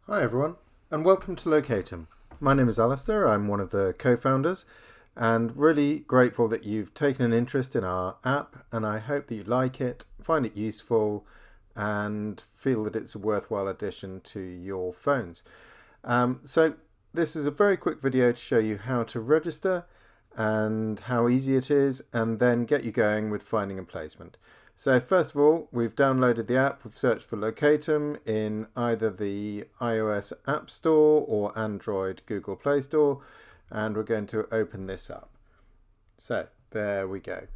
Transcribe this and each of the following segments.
Hi everyone, and welcome to Loc8um. My name is Alistair, I'm one of the co-founders, and really grateful that you've taken an interest in our app, and I hope that you like it, find it useful, and feel that it's a worthwhile addition to your phones. So this is a very quick video to show you how to register and how easy it is, and then get you going with finding a placement. So first of all, we've downloaded the app, we've searched for Loc8um in either the iOS App Store or Android Google Play Store, and we're going to open this up. So there we go.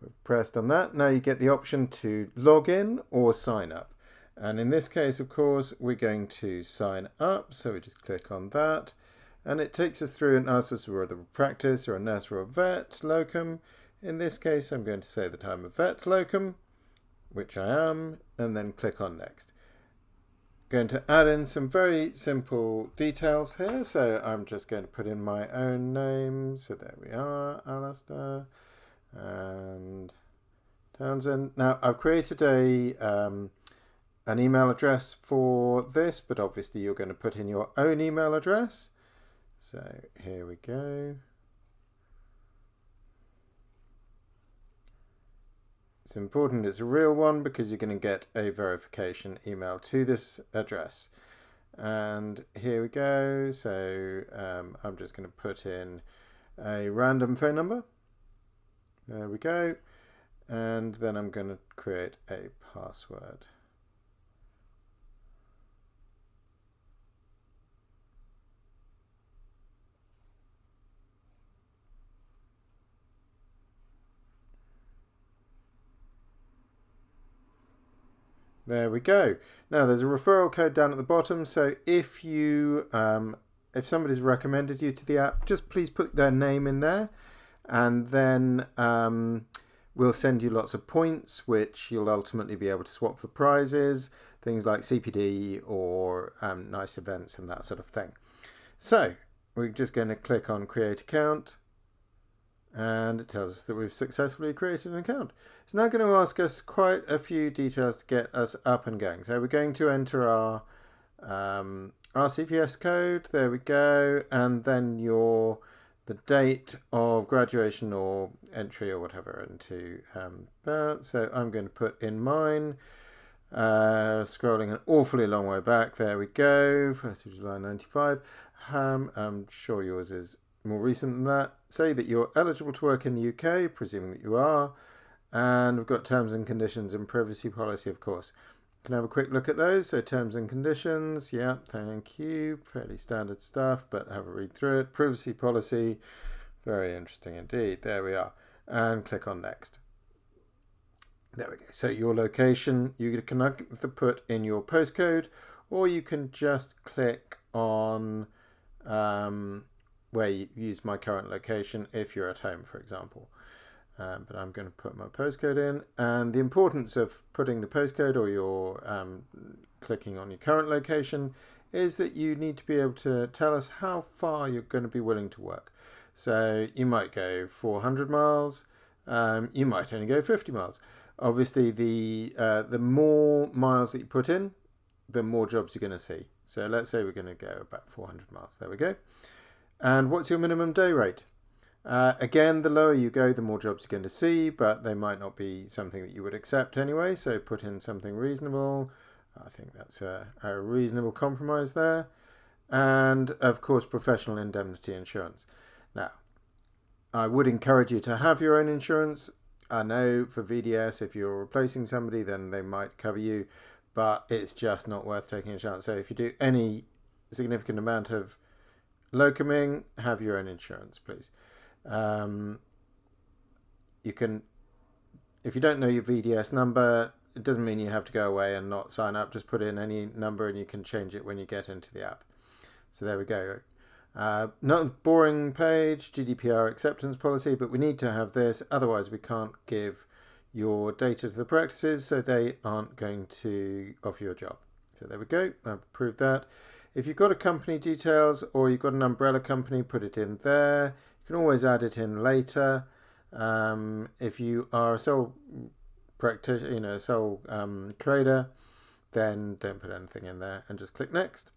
We've pressed on that. Now you get the option to log in or sign up. And in this case, of course, we're going to sign up. So we just click on that. And it takes us through and asks us whether we're a practice or a nurse or a vet locum. In this case, I'm going to say that I'm a vet locum, which I am, and then click on next. Going to add in some very simple details here. So I'm just going to put in my own name. So there we are, Alistair and Townsend. Now I've created an email address for this, but obviously you're going to put in your own email address. So here we go. It's important it's a real one because you're going to get a verification email to this address. And here we go. So I'm just going to put in a random phone number. There we go. And then I'm going to create a password. There we go. Now there's a referral code down at the bottom. So if you, if somebody's recommended you to the app, just please put their name in there, and then we'll send you lots of points, which you'll ultimately be able to swap for prizes, things like CPD or nice events and that sort of thing. So we're just going to click on Create Account. And it tells us that we've successfully created an account. It's now going to ask us quite a few details to get us up and going. So we're going to enter our CVS code. There we go. And then the date of graduation or entry or whatever into that. So I'm going to put in mine. Scrolling an awfully long way back. There we go. 1st of July 95. I'm sure yours is more recent than that. Say that you're eligible to work in the UK, presuming that you are, and we've got terms and conditions and privacy policy, of course. Can have a quick look at those. So terms and conditions, yeah, thank you. Fairly standard stuff, but have a read through it. Privacy policy, very interesting indeed. There we are. And click on next. There we go. So your location, you can either put in your postcode, or you can just click on where you use my current location if you're at home, for example. But I'm going to put my postcode in. And the importance of putting the postcode or your clicking on your current location is that you need to be able to tell us how far you're going to be willing to work. So you might go 400 miles, you might only go 50 miles. Obviously, the more miles that you put in, the more jobs you're going to see. So let's say we're going to go about 400 miles. There we go. And what's your minimum day rate? Again, the lower you go, the more jobs you're going to see, but they might not be something that you would accept anyway. So put in something reasonable. I think that's a reasonable compromise there. And of course, professional indemnity insurance. Now, I would encourage you to have your own insurance. I know for VDS, if you're replacing somebody, then they might cover you, but it's just not worth taking a chance. So if you do any significant amount of locuming, have your own insurance, please. You can, if you don't know your VDS number, it doesn't mean you have to go away and not sign up. Just put in any number and you can change it when you get into the app. So there we go. Not a boring page, GDPR acceptance policy, but we need to have this. Otherwise, we can't give your data to the practices, so they aren't going to offer you a job. So there we go. I've approved that. If you've got a company details or you've got an umbrella company, put it in there. You can always add it in later. If you are a sole practitioner, sole trader, then don't put anything in there and just click next.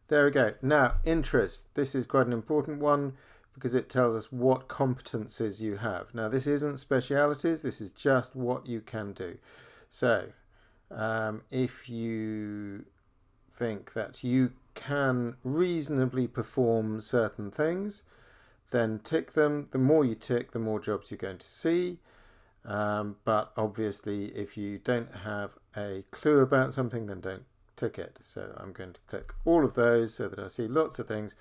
There we go. Now, interest. This is quite an important one because it tells us what competencies you have. Now, this isn't specialities. This is just what you can do. So, if you think that you can reasonably perform certain things, then tick them. The more you tick, the more jobs you're going to see. But obviously, if you don't have a clue about something, then don't tick it. So I'm going to click all of those so that I see lots of things,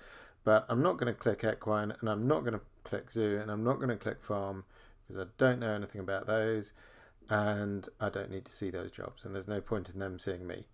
but I'm not going to click equine, and I'm not going to click zoo, and I'm not going to click farm because I don't know anything about those, and I don't need to see those jobs, and there's no point in them seeing me.